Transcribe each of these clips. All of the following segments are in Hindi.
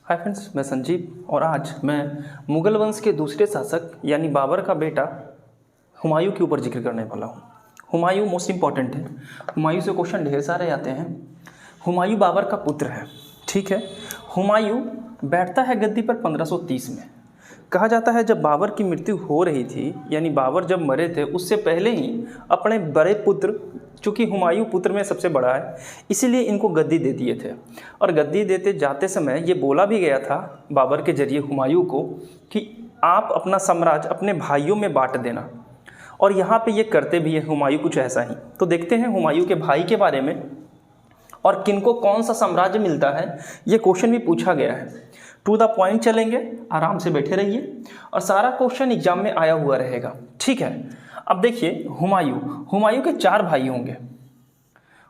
हाय फ्रेंड्स, मैं संजीव और आज मैं मुगल वंश के दूसरे शासक यानी बाबर का बेटा हुमायूं के ऊपर जिक्र करने वाला हूँ। हुमायूं मोस्ट इम्पॉर्टेंट है। हुमायूं से क्वेश्चन ढेर सारे आते हैं। हुमायूं बाबर का पुत्र है, ठीक है। हुमायूं बैठता है गद्दी पर 1530 में। कहा जाता है जब बाबर की मृत्यु हो रही थी, यानी बाबर जब मरे थे उससे पहले ही अपने बड़े पुत्र, चूँकि हुमायूं पुत्र में सबसे बड़ा है इसीलिए इनको गद्दी दे दिए थे। और गद्दी देते जाते समय ये बोला भी गया था बाबर के जरिए हुमायूं को कि आप अपना साम्राज्य अपने भाइयों में बांट देना, और यहाँ पे ये करते भी है हुमायूं कुछ ऐसा ही। तो देखते हैं हुमायूं के भाई के बारे में और किनको कौन सा साम्राज्य मिलता है, ये क्वेश्चन भी पूछा गया है। टू द पॉइंट चलेंगे, आराम से बैठे रहिए और सारा क्वेश्चन एग्जाम में आया हुआ रहेगा, ठीक है। अब देखिए हुमायूं के 4 भाई होंगे।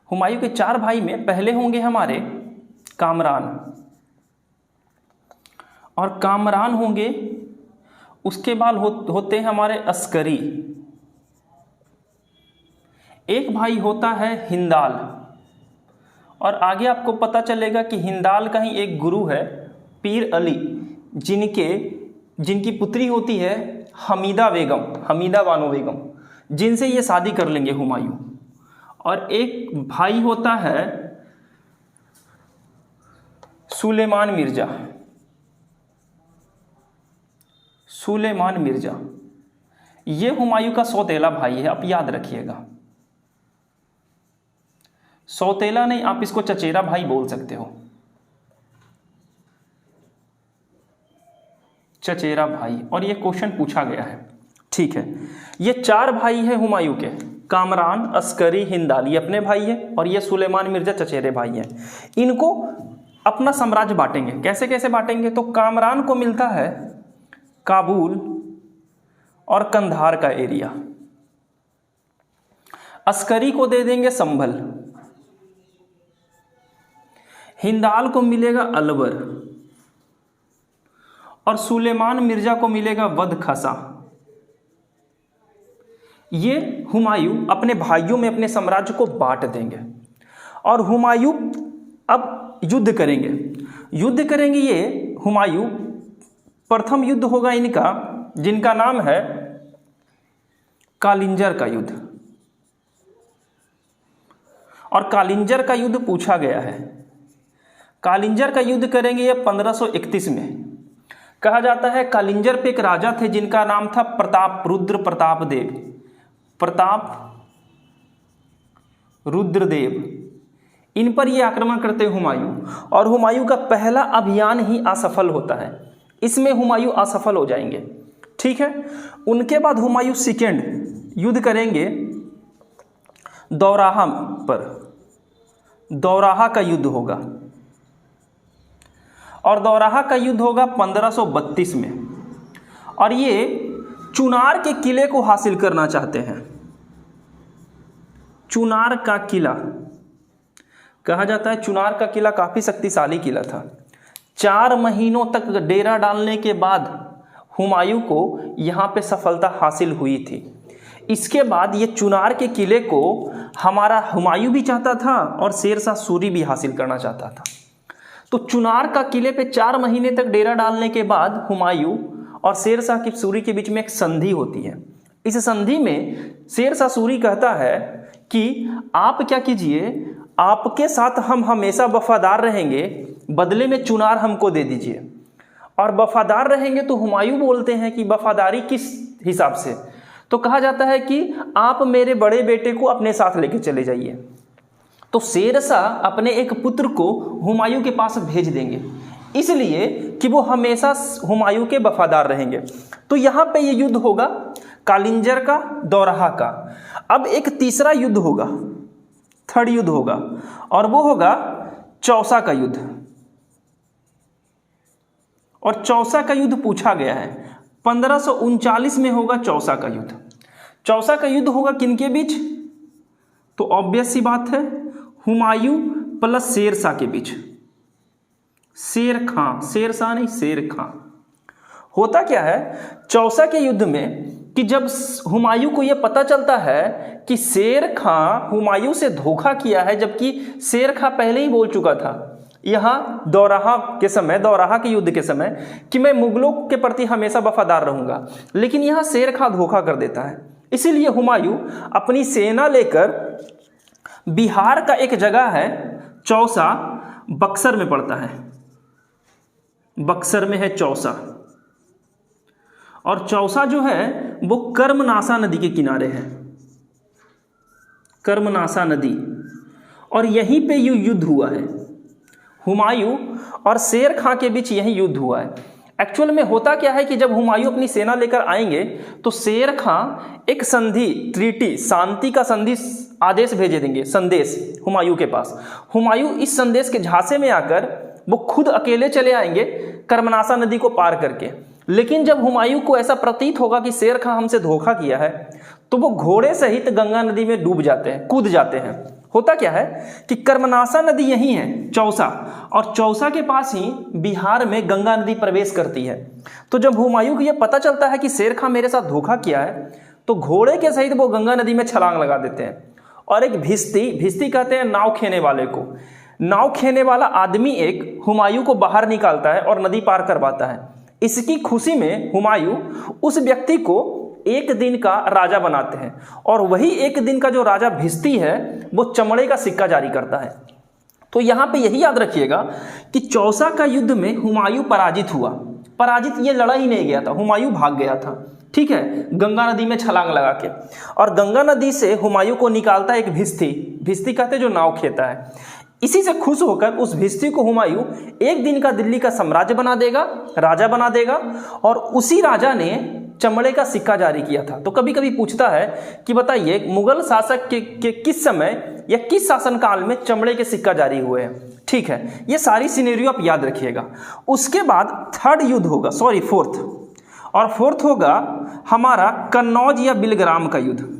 हुमायूं के 4 भाई में पहले होंगे हमारे कामरान, और कामरान होंगे। उसके बाद होते हैं हमारे अस्करी। एक भाई होता है हिंदाल, और आगे आपको पता चलेगा कि हिंदाल का ही एक गुरु है पीर अली, जिनकी पुत्री होती है हमीदा बानो बेगम, जिनसे ये शादी कर लेंगे हुमायूं। और एक भाई होता है सुलेमान मिर्जा। ये हुमायूं का सौतेला भाई है, आप याद रखिएगा। सौतेला नहीं, आप इसको चचेरा भाई बोल सकते हो, चचेरा भाई। और ये क्वेश्चन पूछा गया है, ठीक है। ये 4 भाई हैं हुमायूं के, कामरान, अस्करी, हिंदाल, ये अपने भाई हैं, और ये सुलेमान मिर्जा चचेरे भाई हैं। इनको अपना साम्राज्य बांटेंगे। कैसे कैसे बांटेंगे? तो कामरान को मिलता है काबुल और कंधार का एरिया, अस्करी को दे देंगे संभल, हिंदाल को मिलेगा अलवर, और सुलेमान मिर्जा को मिलेगा वध खसा। ये हुमायूं अपने भाइयों में अपने साम्राज्य को बांट देंगे, और हुमायूं अब युद्ध करेंगे। ये हुमायूं, प्रथम युद्ध होगा इनका, जिनका नाम है कालिंजर का युद्ध। और कालिंजर का युद्ध पूछा गया है। कालिंजर का युद्ध करेंगे ये 1531 में। कहा जाता है कालिंजर पे एक राजा थे जिनका नाम था रुद्रदेव। इन पर ये आक्रमण करते हुमायूं, और हुमायूं का पहला अभियान ही असफल होता है। इसमें हुमायूं असफल हो जाएंगे, ठीक है। उनके बाद हुमायूं सेकेंड युद्ध करेंगे दौराहा पर। दौराहा का युद्ध होगा, और दौराहा का युद्ध होगा 1532 में। और ये चुनार के किले को हासिल करना चाहते हैं। चुनार का किला, कहा जाता है चुनार का किला काफ़ी शक्तिशाली किला था। 4 महीनों तक डेरा डालने के बाद हुमायूं को यहाँ पे सफलता हासिल हुई थी। इसके बाद ये चुनार के किले को हमारा हुमायूं भी चाहता था और शेरशाह सूरी भी हासिल करना चाहता था। तो चुनार का किले पे 4 महीने तक डेरा डालने के बाद हुमायूं और शेरशाह की सूरी के बीच में एक संधि होती है। इस संधि में शेरशाह सूरी कहता है कि आप क्या कीजिए, आपके साथ हम हमेशा वफादार रहेंगे, बदले में चुनार हमको दे दीजिए। और वफादार रहेंगे तो हुमायूं बोलते हैं कि वफादारी किस हिसाब से? तो कहा जाता है कि आप मेरे बड़े बेटे को अपने साथ लेके चले जाइए। तो शेरशाह अपने एक पुत्र को हुमायूं के पास भेज देंगे, इसलिए कि वो हमेशा हुमायूं के वफादार रहेंगे। तो यहाँ पे ये युद्ध होगा कालिंजर का, दौराहा का। अब एक तीसरा युद्ध होगा, थर्ड युद्ध होगा, और वो होगा चौसा का युद्ध। और चौसा का युद्ध पूछा गया है 1539 में होगा चौसा का युद्ध। चौसा का युद्ध होगा किनके बीच? तो ऑब्वियस सी बात है, हुमायूं प्लस शेरशाह के बीच। शेरशाह नहीं, शेर खां। होता क्या है चौसा के युद्ध में कि जब हुमायूं को यह पता चलता है कि शेर खां हुमायूं से धोखा किया है, जबकि शेर खां पहले ही बोल चुका था यहाँ दौराहा के युद्ध के समय कि मैं मुगलों के प्रति हमेशा वफादार रहूंगा, लेकिन यहाँ शेर खां धोखा कर देता है। इसीलिए हुमायूं अपनी सेना लेकर बिहार का एक जगह है चौसा, बक्सर में पड़ता है, बक्सर में है चौसा, और चौसा जो है वो कर्मनासा नदी के किनारे है, कर्मनासा नदी, और यहीं पे युद्ध हुआ है। हुमायूं और शेर खां के बीच यही युद्ध हुआ है। एक्चुअल में होता क्या है कि जब हुमायूं अपनी सेना लेकर आएंगे तो शेर खां एक संधि, ट्रीटी, शांति का संधि आदेश भेजे देंगे, संदेश हुमायूं के पास। हुमायूं इस संदेश के झांसे में आकर वो खुद अकेले चले आएंगे कर्मनासा नदी को पार करके। लेकिन जब हुमायूं को ऐसा प्रतीत होगा कि शेर खां हमसे धोखा किया है, तो वो घोड़े सहित गंगा नदी में डूब जाते हैं, कूद जाते हैं। होता क्या है कि कर्मनासा नदी यही है चौसा, और चौसा के पास ही बिहार में गंगा नदी प्रवेश करती है। तो जब हुमायूं को यह पता चलता है कि शेर खां मेरे साथ धोखा किया है, तो घोड़े के सहित वो गंगा नदी में छलांग लगा देते हैं। और एक भिस्ती कहते हैं नाव खेने वाले को, नाव खेने वाला आदमी एक हुमायूं को बाहर निकालता है और नदी पार करवाता है। इसकी खुशी में हुमायूं उस व्यक्ति को एक दिन का राजा बनाते हैं, और वही एक दिन का जो राजा भिस्ती है वो चमड़े का सिक्का जारी करता है। तो यहाँ पे यही याद रखिएगा कि चौसा का युद्ध में हुमायूं पराजित हुआ। पराजित ये लड़ा ही नहीं गया था, हुमायूं भाग गया था, ठीक है, गंगा नदी में छलांग लगा के। और गंगा नदी से हुमायूं को निकालता है एक भिस्ती कहते जो नाव खेता है। इसी से खुश होकर उस भिस्ती को हुमायूं एक दिन का दिल्ली का साम्राज्य बना देगा, राजा बना देगा, और उसी राजा ने चमड़े का सिक्का जारी किया था। तो कभी कभी पूछता है कि बताइए मुगल शासक के किस समय या किस शासनकाल में चमड़े के सिक्का जारी हुए हैं। ठीक है, ये सारी सिनेरियो आप याद रखिएगा। उसके बाद थर्ड युद्ध होगा, फोर्थ, और फोर्थ होगा हमारा कन्नौज या बिलग्राम का युद्ध।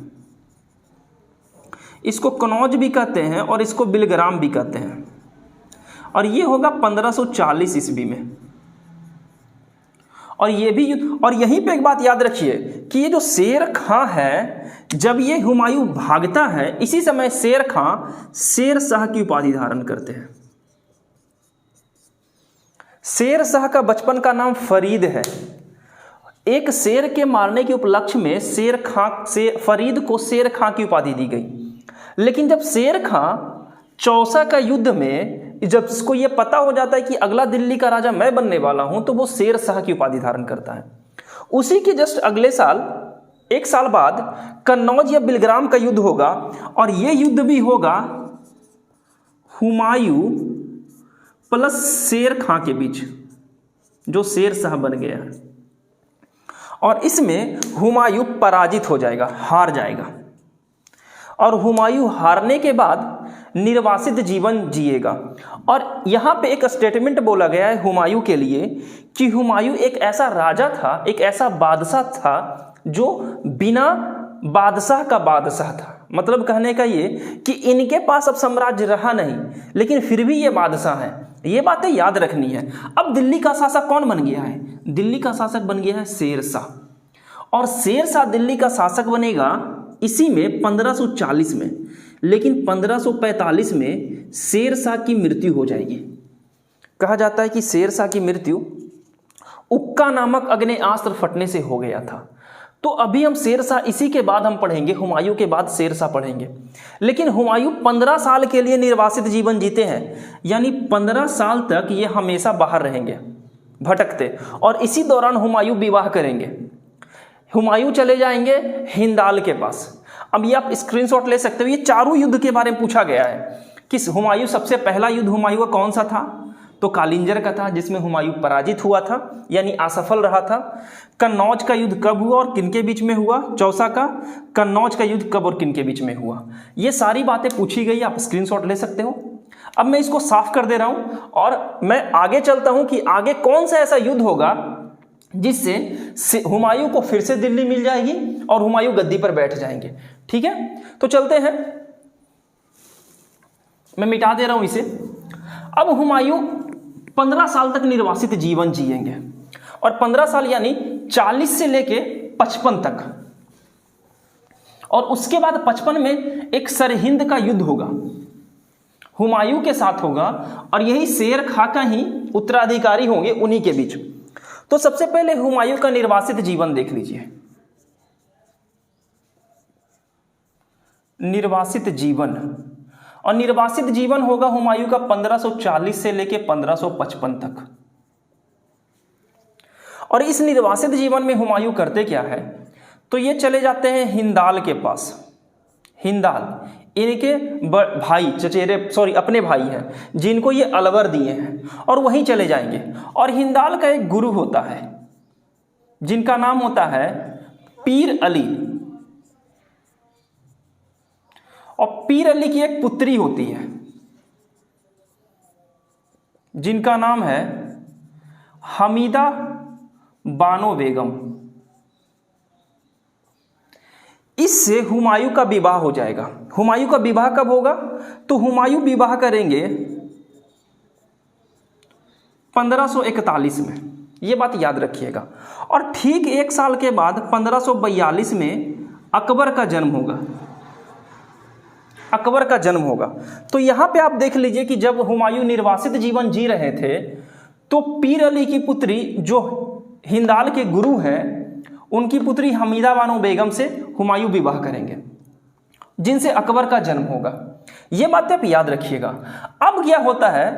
इसको कन्नौज भी कहते हैं और इसको बिलग्राम भी कहते हैं, और ये होगा 1540 ईस्वी में। और ये भी युद्ध, और यहीं पे एक बात याद रखिए कि ये जो शेर खां है, जब ये हुमायूं भागता है, इसी समय शेर खां शेर शाह की उपाधि धारण करते हैं। शेर शाह का बचपन का नाम फरीद है। एक शेर के मारने के उपलक्ष्य में फरीद को शेर खां की उपाधि दी गई। लेकिन जब शेर खां चौसा का युद्ध में जब इसको ये पता हो जाता है कि अगला दिल्ली का राजा मैं बनने वाला हूं, तो वो शेर शाह की उपाधि धारण करता है। उसी के जस्ट अगले साल, एक साल बाद कन्नौज या बिलग्राम का युद्ध होगा, और ये युद्ध भी होगा हुमायूं प्लस शेर खां के बीच, जो शेर शाह बन गया है। और इसमें हुमायूं पराजित हो जाएगा, हार जाएगा, और हुमायूं हारने के बाद निर्वासित जीवन जिएगा। और यहाँ पे एक स्टेटमेंट बोला गया है हुमायूं के लिए कि हुमायूं एक ऐसा राजा था, एक ऐसा बादशाह था जो बिना बादशाह का बादशाह था। मतलब कहने का ये कि इनके पास अब साम्राज्य रहा नहीं, लेकिन फिर भी ये बादशाह है। ये बातें याद रखनी है। अब दिल्ली का शासक कौन बन गया है? दिल्ली का शासक बन गया है शेर शाह, और शेर शाह दिल्ली का शासक बनेगा इसी में 1540 में। लेकिन 1545 में शेर शाह की मृत्यु हो जाएगी। कहा जाता है कि शेर शाह की मृत्यु उक्का नामक अग्नेयास्त्र फटने से हो गया था। तो अभी हम शेर शाह इसी के बाद हम पढ़ेंगे, हुमायूं के बाद शेर शाह पढ़ेंगे। लेकिन हुमायूं 15 साल के लिए निर्वासित जीवन जीते हैं, यानी 15 साल तक ये हमेशा बाहर रहेंगे भटकते, और इसी दौरान हुमायूं विवाह करेंगे। हुमायूं चले जाएंगे हिंदाल के पास। अब ये आप स्क्रीनशॉट ले सकते हो। ये चारों युद्ध के बारे में पूछा गया है कि हुमायूं सबसे पहला युद्ध हुमायूं का कौन सा था? तो कालिंजर का था, जिसमें हुमायूं पराजित हुआ था, यानी असफल रहा था। कन्नौज का युद्ध कब हुआ और किनके बीच में हुआ? चौसा का। कन्नौज का युद्ध कब और किनके बीच में हुआ? ये सारी बातें पूछी गई, आप स्क्रीनशॉट ले सकते हो। अब मैं इसको साफ कर दे रहा हूं और मैं आगे चलता हूं कि आगे कौन सा ऐसा युद्ध होगा जिससे हुमायूं को फिर से दिल्ली मिल जाएगी और हुमायूं गद्दी पर बैठ जाएंगे। ठीक है, तो चलते हैं। मैं मिटा दे रहा हूं इसे। अब हुमायूं 15 साल तक निर्वासित जीवन जिएंगे, और 15 साल यानी 40 से लेके 55 तक। और उसके बाद 55 में एक सरहिंद का युद्ध होगा। हुमायूं के साथ होगा और यही शेर खां का ही उत्तराधिकारी होंगे उन्हीं के बीच। तो सबसे पहले हुमायूं का निर्वासित जीवन देख लीजिए। निर्वासित जीवन, और निर्वासित जीवन होगा हुमायूं का 1540 से लेके 1555 तक। और इस निर्वासित जीवन में हुमायूं करते क्या है, तो ये चले जाते हैं हिंदाल के पास। हिंदाल इनके भाई चचेरे अपने भाई हैं जिनको ये अलवर दिए हैं, और वहीं चले जाएंगे। और हिंदाल का एक गुरु होता है जिनका नाम होता है पीर अली, और पीर अली की एक पुत्री होती है जिनका नाम है हमीदा बानो बेगम। इससे हुमायूं का विवाह हो जाएगा। हुमायूं का विवाह कब होगा, तो हुमायूं विवाह करेंगे 1541 में, ये बात याद रखिएगा। और ठीक एक साल के बाद 1542 में अकबर का जन्म होगा। अकबर का जन्म होगा। तो यहाँ पे आप देख लीजिए कि जब हुमायूं निर्वासित जीवन जी रहे थे तो पीर अली की पुत्री जो हिंदाल के गुरु हैं उनकी पुत्री हमीदा बानो बेगम से हुमायूं विवाह करेंगे जिनसे अकबर का जन्म होगा। ये बातें आप याद रखिएगा। अब क्या होता है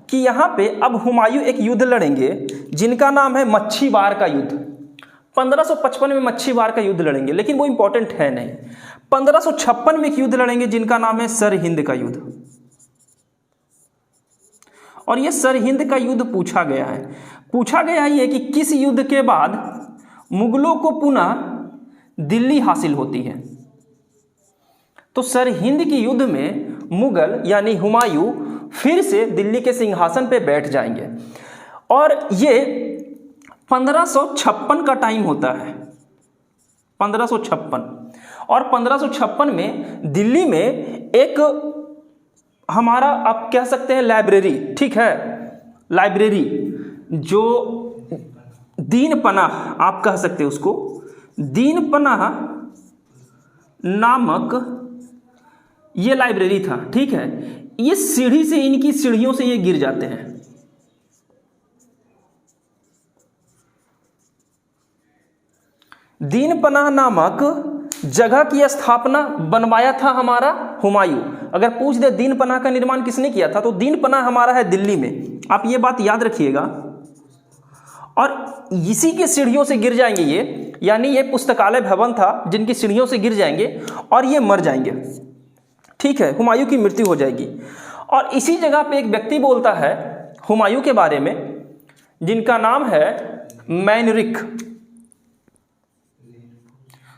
कि यहाँ पे अब हुमायूं एक युद्ध लड़ेंगे जिनका नाम है मच्छीबार का युद्ध। 1555 में मच्छीबार का युद्ध लड़ेंगे, लेकिन वो इंपॉर्टेंट है नहीं। 1556 में एक युद्ध लड़ेंगे जिनका नाम है सरहिंद का युद्ध। और ये सरहिंद का युद्ध पूछा गया है ये कि किस युद्ध के बाद मुगलों को पुनः दिल्ली हासिल होती है। तो सरहिंद की युद्ध में मुगल यानी हुमायूं फिर से दिल्ली के सिंहासन पे बैठ जाएंगे। और ये 1556 का टाइम होता है, 1556। और 1556 में दिल्ली में एक हमारा आप कह सकते हैं लाइब्रेरी, ठीक है, लाइब्रेरी जो दीन पनाह आप कह सकते हैं उसको, दीन पनाह नामक ये लाइब्रेरी था, ठीक है। ये सीढ़ी से, इनकी सीढ़ियों से ये गिर जाते हैं। दीन पनाह नामक जगह की स्थापना बनवाया था हमारा हुमायूं। अगर पूछ दे दीन पनाह का निर्माण किसने किया था, तो दीन पनाह हमारा है दिल्ली में, आप ये बात याद रखिएगा। और इसी की सीढ़ियों से गिर जाएंगे ये, यानी ये पुस्तकालय भवन था जिनकी सीढ़ियों से गिर जाएंगे और ये मर जाएंगे, ठीक है, हुमायूं की मृत्यु हो जाएगी। और इसी जगह पे एक व्यक्ति बोलता है हुमायूं के बारे में जिनका नाम है मैनरिक,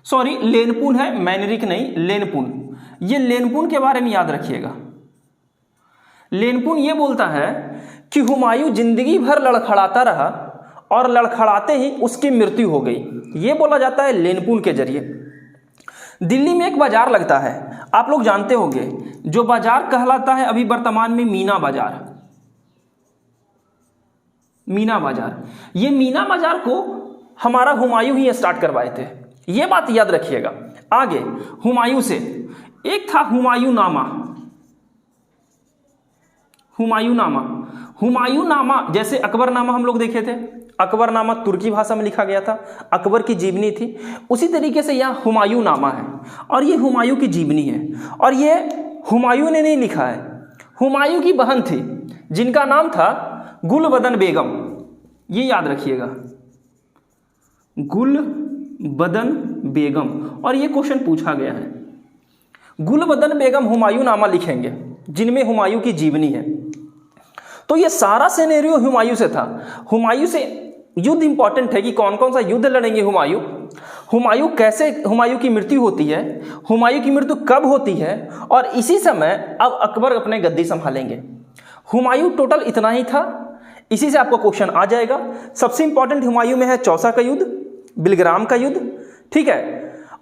सॉरी लेनपुन है, मैनरिक नहीं, लेनपुन। ये लेनपुन के बारे में याद रखिएगा। लेनपुन ये बोलता है कि हुमायूं जिंदगी भर लड़खड़ाता रहा और लड़खड़ाते ही उसकी मृत्यु हो गई। ये बोला जाता है लेनपुन के जरिए। दिल्ली में एक बाजार लगता है, आप लोग जानते होंगे, जो बाजार कहलाता है अभी वर्तमान में मीना बाजार। मीना बाजार, ये मीना बाजार को हमारा हुमायूं ही स्टार्ट करवाए थे, ये बात याद रखिएगा। आगे हुमायूं से एक था हुमायूंनामा। हुमायूंनामा, हुमायूंनामा जैसे अकबरनामा हम लोग देखे थे, अकबरनामा तुर्की भाषा में लिखा गया था, अकबर की जीवनी थी, उसी तरीके से यहाँ हुमायूंनामा है और ये हुमायूं की जीवनी है। और ये हुमायूं ने नहीं लिखा है, हुमायूं की बहन थी जिनका नाम था गुलबदन बेगम, ये याद रखिएगा, गुलबदन बेगम। और ये क्वेश्चन पूछा गया है, गुलबदन बेगम हुमायूंनामा लिखेंगे जिनमें हुमायूं की जीवनी है। तो ये सारा सिनेरियो हुमायूं से था। हुमायूं से युद्ध इंपॉर्टेंट है कि कौन कौन सा युद्ध लड़ेंगे हुमायूं, हुमायूं कैसे, हुमायूं की मृत्यु होती है, हुमायूं की मृत्यु कब होती है, और इसी समय अब अकबर अपने गद्दी संभालेंगे। हुमायूं टोटल इतना ही था, इसी से आपको क्वेश्चन आ जाएगा। सबसे इंपॉर्टेंट हुमायूं में है चौसा का युद्ध, बिलग्राम का युद्ध, ठीक है।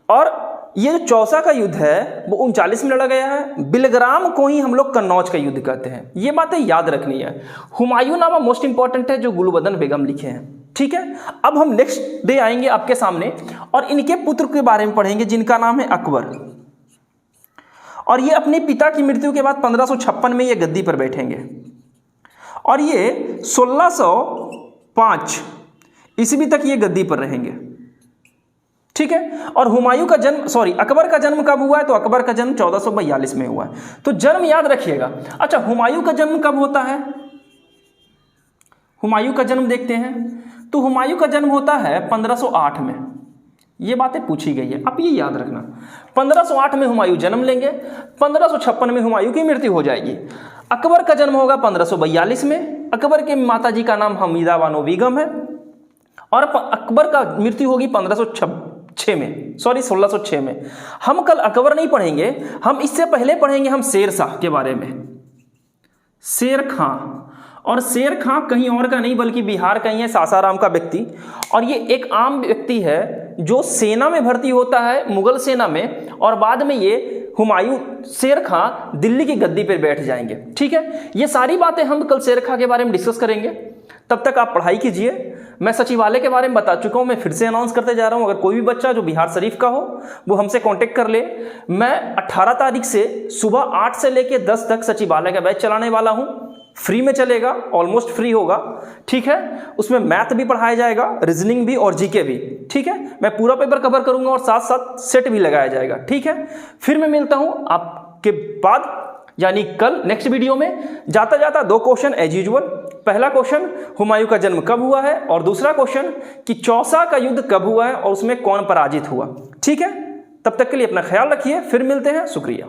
और ये जो चौसा का युद्ध है वो 39 में लड़ा गया है, बिलग्राम को ही हम लोग कन्नौज का युद्ध कहते हैं, ये बातें याद रखनी है। हुमायूंनामा मोस्ट इंपॉर्टेंट है जो गुलबदन बेगम लिखे हैं, ठीक है। अब हम नेक्स्ट डे आएंगे आपके सामने और इनके पुत्र के बारे में पढ़ेंगे जिनका नाम है अकबर। और ये अपने पिता की मृत्यु के बाद 1556 में ये गद्दी पर बैठेंगे और ये 1605 ईस्वी तक ये गद्दी पर रहेंगे। ठीक है। और हुमायूं का जन्म अकबर का जन्म कब हुआ है? तो अकबर का जन्म 1442 में हुआ है। तो जन्म याद रखिएगा। अच्छा, हुमायूं का जन्म कब होता है? हुमायूं का जन्म देखते हैं। तो हुमायूं का जन्म होता है 1508 में। ये बातें पूछी गई है, आप ये याद रखना। 1508 में हुमायूं जन्म लेंगे, 1556 में हुमायूं की मृत्यु हो जाएगी। अकबर का जन्म होगा 1542 में। अकबर के माताजी का नाम हमीदा बानो बेगम है और अकबर का मृत्यु होगी 1606 में। हम कल अकबर नहीं पढ़ेंगे, हम इससे पहले पढ़ेंगे हम शेर शाह के बारे में। शेर खां, और शेर खां कहीं और का नहीं बल्कि बिहार का ही है, सासाराम का व्यक्ति। और ये एक आम व्यक्ति है जो सेना में भर्ती होता है, मुगल सेना में, और बाद में ये हुमायूं शेर खां दिल्ली की गद्दी पर बैठ जाएंगे। ठीक है। ये सारी बातें हम कल शेर खां के बारे में डिस्कस करेंगे। तब तक आप पढ़ाई कीजिए। मैं सचिवालय के बारे में बता चुका हूं, मैं फिर से अनाउंस करते जा रहा हूं। अगर कोई भी बच्चा जो बिहार शरीफ का हो वो हमसे कांटेक्ट कर ले। मैं 18 तारीख से सुबह 8 से लेकर 10 तक सचिवालय का बैच चलाने वाला हूं। फ्री में चलेगा, ऑलमोस्ट फ्री होगा। ठीक है। उसमें मैथ भी पढ़ाया जाएगा, रीजनिंग भी और जीके भी। ठीक है। मैं पूरा पेपर कवर करूंगा और साथ साथ सेट भी लगाया जाएगा। ठीक है। फिर मैं मिलता हूं आपके बाद, यानी कल नेक्स्ट वीडियो में। जाता जाता 2 क्वेश्चन एज यूजुअल। पहला क्वेश्चन हुमायूं का जन्म कब हुआ है, और दूसरा क्वेश्चन कि चौसा का युद्ध कब हुआ है और उसमें कौन पराजित हुआ। ठीक है। तब तक के लिए अपना ख्याल रखिए, फिर मिलते हैं। शुक्रिया।